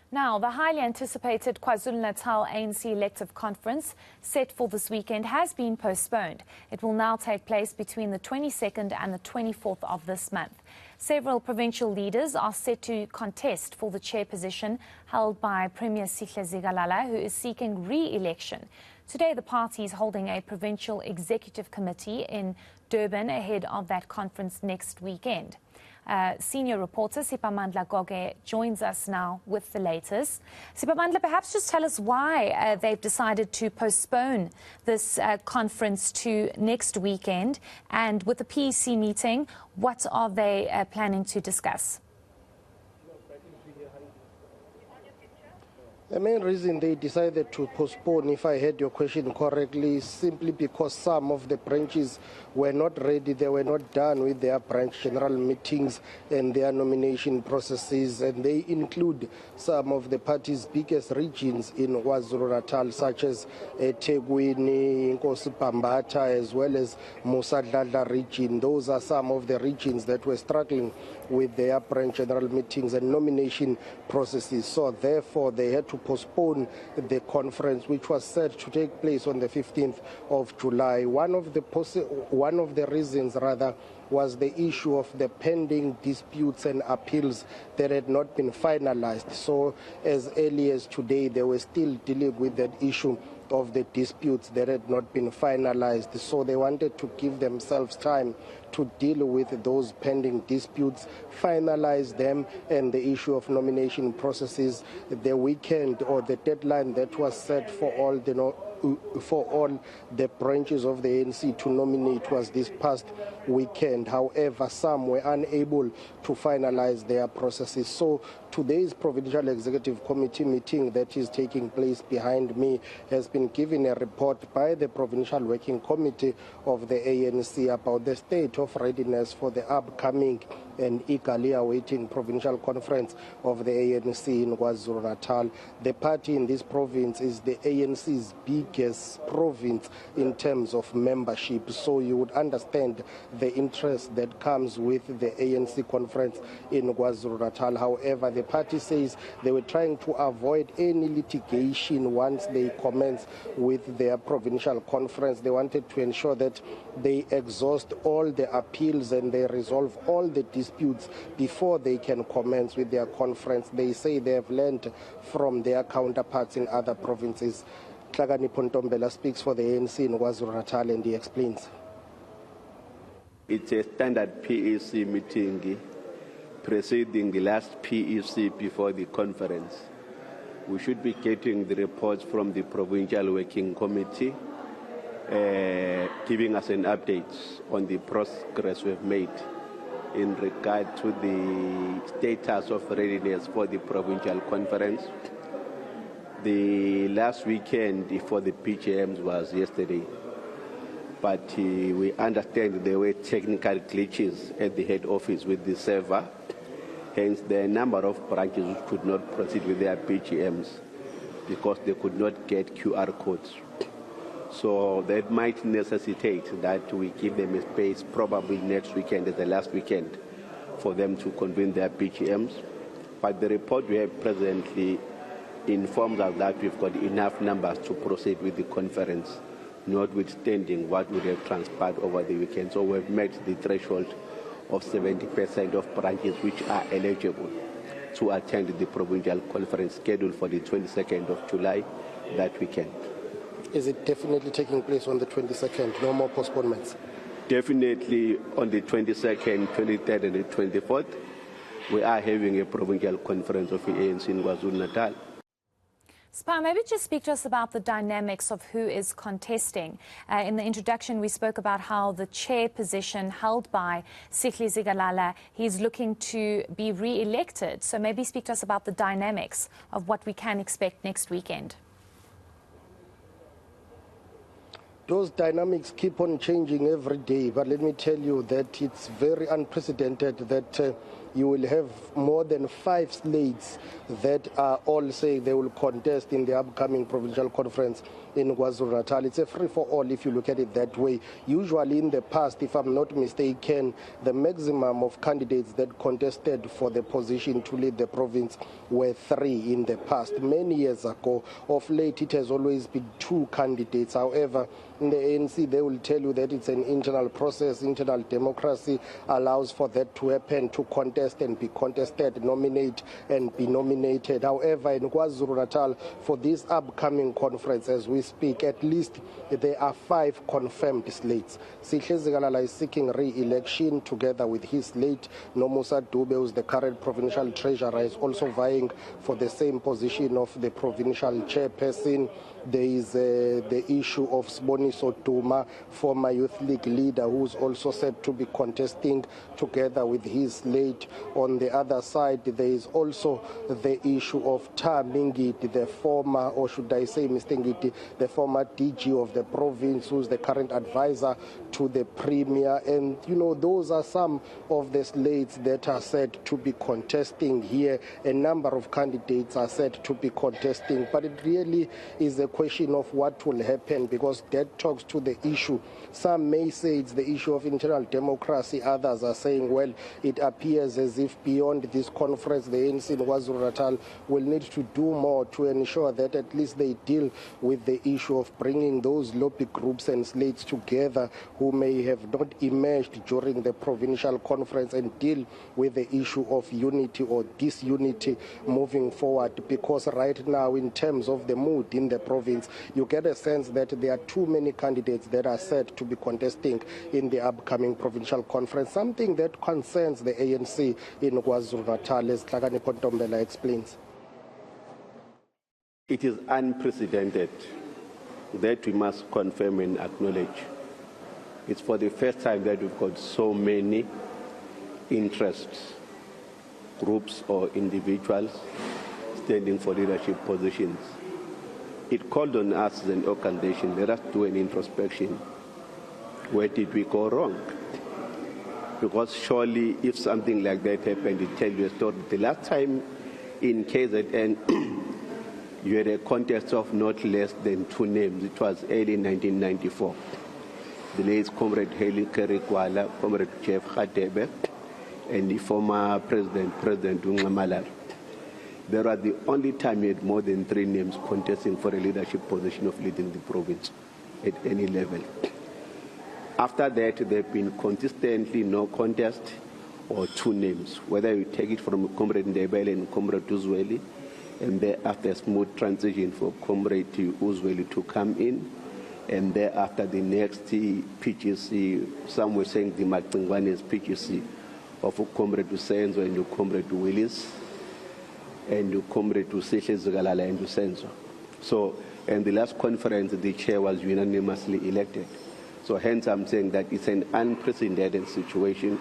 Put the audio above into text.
Now, the highly anticipated KwaZulu-Natal ANC elective conference set for this weekend has been postponed. It will now take place between the 22nd and the 24th of this month. Several provincial leaders are set to contest for the chair position held by Premier Siphamandla Goge, who is seeking re-election. Today, the party is holding a provincial executive committee in Durban ahead of that conference next weekend. Senior reporter Siphamandla Goge joins us now with the latest. Siphamandla, perhaps just tell us why they've decided to postpone this conference to next weekend, and with the PEC meeting, what are they planning to discuss? The main reason they decided to postpone, if I heard your question correctly, is simply because some of the branches were not ready, they were not done with their branch general meetings and their nomination processes, and they include some of the party's biggest regions in KwaZulu-Natal, such as eThekwini, Siphamandla, as well as Musadladla region. Those are some of the regions that were struggling with their branch general meetings and nomination processes. So therefore, they had to postpone the conference, which was set to take place on the 15th of July. One of the reasons was the issue of the pending disputes and appeals that had not been finalized. So as early as today, they were still dealing with that issue of the disputes that had not been finalized. So they wanted to give themselves time to deal with those pending disputes, finalize them, and the issue of nomination processes. The weekend or the deadline that was set for all the branches of the ANC to nominate was this past weekend. However, some were unable to finalize their processes. So today's Provincial Executive Committee meeting that is taking place behind me has been given a report by the Provincial Working Committee of the ANC about the state of readiness for the upcoming and eagerly awaiting provincial conference of the ANC in KwaZulu-Natal. The party in this province is the ANC's biggest province in terms of membership, so you would understand the interest that comes with the ANC conference in KwaZulu-Natal. However, the party says they were trying to avoid any litigation once they commence with their provincial conference. They wanted to ensure that they exhaust all the appeals and they resolve all the disputes before they can commence with their conference. They say they have learned from their counterparts in other provinces. Hlakani Pontombela speaks for the ANC in KwaZulu-Natal, and he explains. It's a standard PEC meeting preceding the last PEC before the conference. We should be getting the reports from the Provincial Working Committee, giving us an update on the progress we've made in regard to the status of readiness for the provincial conference. The last weekend for the PGMs was yesterday, but we understand there were technical glitches at the head office with the server. Hence, there are a number of branches which could not proceed with their PGMs because they could not get QR codes. So that might necessitate that we give them a space, probably next weekend as the last weekend, for them to convene their PGMs. But the report we have presently informs us that we've got enough numbers to proceed with the conference, notwithstanding what would have transpired over the weekend. So we've met the threshold of 70% of branches which are eligible to attend the provincial conference scheduled for the 22nd of July that weekend. Is it definitely taking place on the 22nd? No more postponements? Definitely on the 22nd, 23rd, and the 24th, we are having a provincial conference of the ANC in KwaZulu-Natal. Spa, maybe just speak to us about the dynamics of who is contesting. In the introduction, we spoke about how the chair position held by Siphamandla Goge, he's looking to be re-elected. So maybe speak to us about the dynamics of what we can expect next weekend. Those dynamics keep on changing every day, but let me tell you that it's very unprecedented that you will have more than 5 slates that are all saying they will contest in the upcoming provincial conference in KwaZulu-Natal. It's a free-for-all if you look at it that way. Usually in the past, if I'm not mistaken, the maximum of candidates that contested for the position to lead the province were 3 in the past. Many years ago, of late, it has always been 2 candidates. However, in the ANC, they will tell you that it's an internal process. Internal democracy allows for that to happen, to contest and be contested, nominate and be nominated. However, in KwaZulu-Natal, for this upcoming conference, as we speak, at least there are 5 confirmed slates. Sihle Zikalala is seeking re-election together with his slate. Nomusa Dube, who is the current provincial treasurer, is also vying for the same position of the provincial chairperson. There is the issue of Siboniso Duma, former youth league leader, who's also said to be contesting together with his slate. On the other side, there is also the issue of Tha Mingidi, the former, or should I say Mr. Ngidi, the former DG of the province, who's the current advisor to the premier. And, you know, those are some of the slates that are said to be contesting here. A number of candidates are said to be contesting, but it really is a question of what will happen, because that talks to the issue. Some may say it's the issue of internal democracy. Others are saying, well, it appears as if beyond this conference, the ANC in KwaZulu-Natal will need to do more to ensure that at least they deal with the issue of bringing those lobby groups and slates together who may have not emerged during the provincial conference, and deal with the issue of unity or disunity moving forward. Because right now, in terms of the mood in the province, you get a sense that there are too many candidates that are said to be contesting in the upcoming provincial conference, something that concerns the ANC in KwaZulu-Natal, as Tlhakane Kontombela explains. It is unprecedented that we must confirm and acknowledge. It's for the first time that we've got so many interests, groups or individuals standing for leadership positions. It called on us as an organization, let us do an introspection. Where did we go wrong? Because surely if something like that happened, it tells you a story. The last time in KZN, you had a contest of not less than 2 names. It was early in 1994. The late Comrade Haley Kerikwala, Comrade Jeff Hadebe, and the former President Ungamalala. There was the only time you had more than 3 names contesting for a leadership position of leading the province at any level. After that, there have been consistently no contest or 2 names, whether you take it from Comrade Ndebele and Comrade Uzweli, and thereafter a smooth transition for Comrade Uzweli to come in, and thereafter the next PGC, some were saying the Macingwane's PGC, of Comrade Usenzo and Comrade Willis, and Comrade Sihle Zikalala and Usenzo. So, in the last conference, the chair was unanimously elected. So hence I'm saying that it's an unprecedented situation